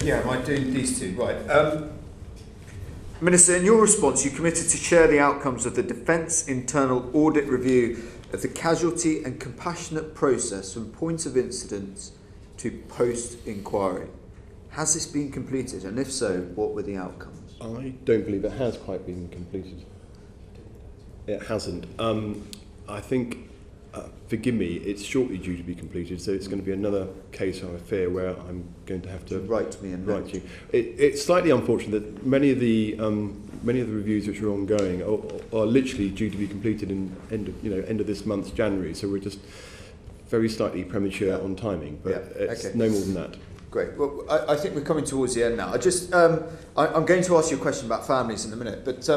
Yeah, am I doing these two? Right. Minister, in your response, you committed to share the outcomes of the Defence Internal Audit Review of the casualty and compassionate process from point of incident to post-inquiry. Has this been completed? And if so, what were the outcomes? I don't believe it has quite been completed. It hasn't. I think, forgive me, it's shortly due to be completed, so it's going to be another case, I fear, where I'm going to have to write me and write you. It's slightly unfortunate that many of the reviews which are ongoing are literally due to be completed in end of this month, January. So we're just very slightly premature on timing, but it's no more than that. Great. Well, I think we're coming towards the end now. I'm going to ask you a question about families in a minute, but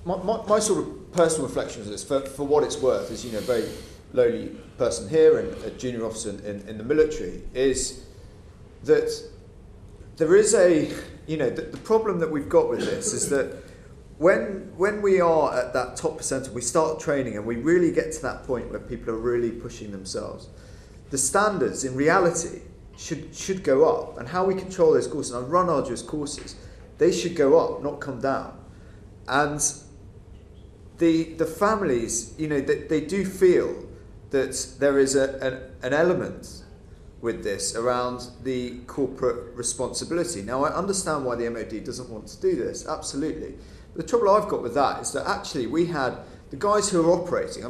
my sort of personal reflection on this, for what it's worth, as a very lowly person here and a junior officer in the military, is that there is the problem that we've got with this is that when we are at that top percentile, we start training and we really get to that point where people are really pushing themselves. The standards in reality should go up, and how we control those courses, and I run arduous courses, they should go up, not come down. And the families, they do feel that there is an element with this around the corporate responsibility. Now, I understand why the MOD doesn't want to do this, absolutely. But the trouble I've got with that is that actually we had the guys who are operating,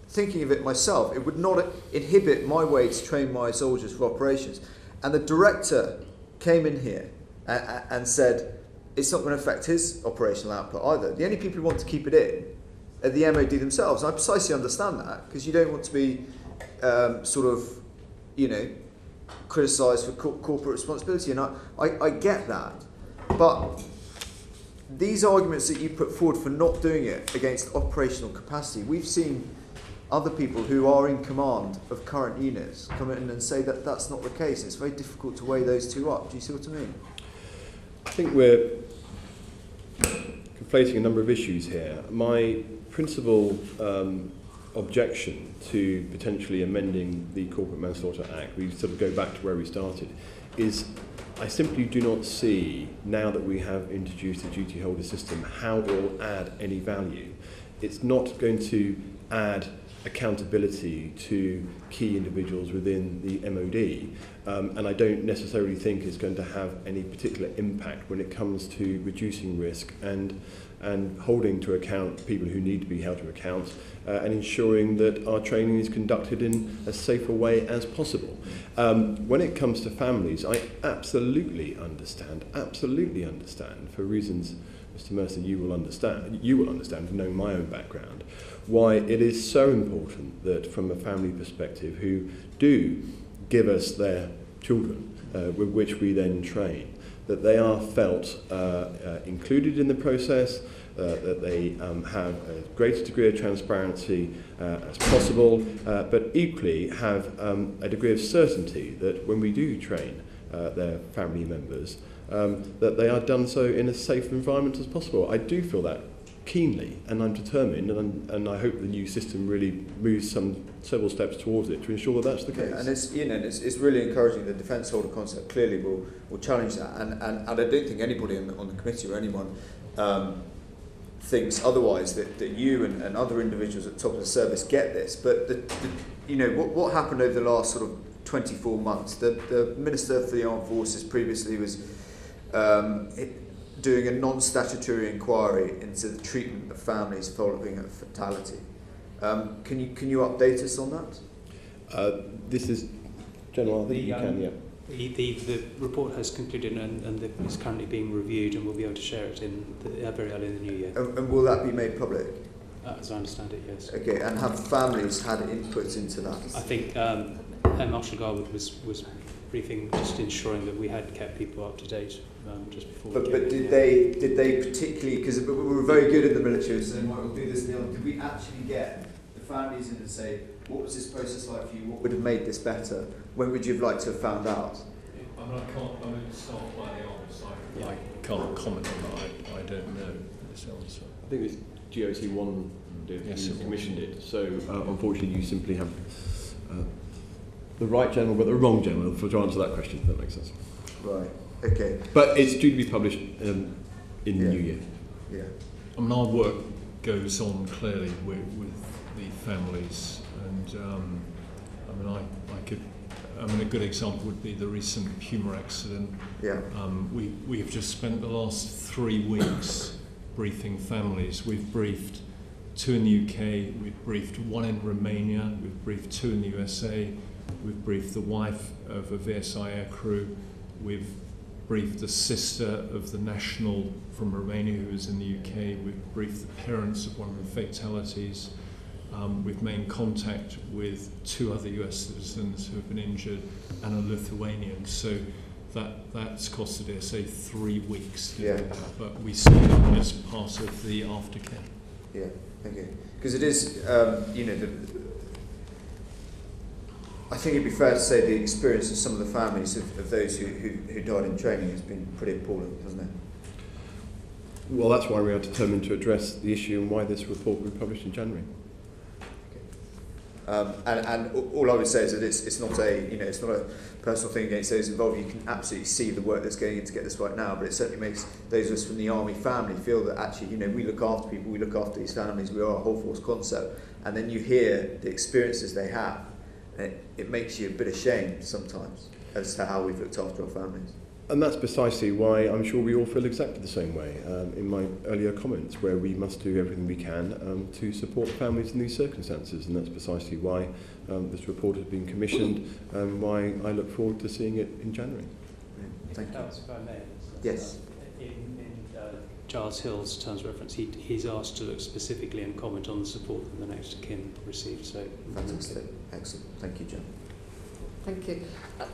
thinking of it myself, it would not inhibit my way to train my soldiers for operations. And the director came in here and said, it's not going to affect his operational output either. The only people who want to keep it in are the MOD themselves. And I precisely understand that, because you don't want to be criticised for corporate responsibility. And I get that. But these arguments that you put forward for not doing it against operational capacity, we've seen other people who are in command of current units come in and say that that's not the case. It's very difficult to weigh those two up. Do you see what I mean? I think we're conflating a number of issues here. My principal objection to potentially amending the Corporate Manslaughter Act, we sort of go back to where we started, is I simply do not see, now that we have introduced a duty holder system, how it will add any value. It's not going to add accountability to key individuals within the MOD, and I don't necessarily think it's going to have any particular impact when it comes to reducing risk and holding to account people who need to be held to account, and ensuring that our training is conducted in as safe a way as possible. When it comes to families, I absolutely understand, for reasons, Mr. Mercer, you will understand, knowing my own background, why it is so important that from a family perspective, who do give us their children, with which we then train, that they are felt included in the process, that they have a greatest degree of transparency as possible, but equally have a degree of certainty that when we do train their family members, that they are done so in as safe an environment as possible. I do feel that keenly, and I'm determined, and I hope the new system really moves several steps towards it to ensure that that's the case. And it's really encouraging. The defence holder concept clearly will challenge that, and I don't think anybody on the committee or anyone thinks otherwise, that you and other individuals at the top of the service get this. But what happened over the last sort of 24 months? The Minister for the Armed Forces previously was doing a non-statutory inquiry into the treatment of families following a fatality. Can you update us on that? This is General. I think you can. Yeah. The report has concluded and is currently being reviewed, and we'll be able to share it very early in the new year. And will that be made public? As I understand it, yes. Okay, and have families had input into that? I think Marshal Garwood was briefing, just ensuring that we had kept people up to date just before. But did they particularly, because we were very good in the military, saying, right, we'll do this and the other. Did we actually get the families in and say, what was this process like for you? What would have made this better? When would you have liked to have found out? I can't start by the answer. I can't comment on that. I don't know this answer. I think it's GOC1 the Commission did. So unfortunately, you simply have the right general, but the wrong general to answer that question. If that makes sense. Right. Okay. But it's due to be published in the new year. Yeah. I mean, our work goes on clearly with the families, and a good example would be the recent Puma accident. Yeah. We have just spent the last 3 weeks briefing families. We've briefed 2 in the UK, we've briefed 1 in Romania, we've briefed 2 in the USA, we've briefed the wife of a VSI aircrew, we've briefed the sister of the national from Romania who was in the UK, we've briefed the parents of one of the fatalities, we've made contact with 2 other US citizens who have been injured and a Lithuanian. So that's costed us, say, 3 weeks. Yeah. But we see it as part of the aftercare. Yeah. Okay. Because it is, I think it'd be fair to say the experience of some of the families of those who died in training has been pretty appalling, hasn't it? Well, that's why we are determined to address the issue and why this report will be published in January. And all I would say is that it's not a personal thing against those involved. You can absolutely see the work that's going in to get this right now, but it certainly makes those of us from the Army family feel that actually, we look after people, we look after these families, we are a whole force concept, and then you hear the experiences they have, and it makes you a bit ashamed sometimes as to how we've looked after our families. And that's precisely why I'm sure we all feel exactly the same way in my earlier comments, where we must do everything we can to support families in these circumstances. And that's precisely why this report has been commissioned and why I look forward to seeing it in January. Thank you. If I may. Yes. In Giles Hill's terms of reference, he's asked to look specifically and comment on the support that the next of kin received. So Fantastic. Excellent. Thank you, John. Thank you.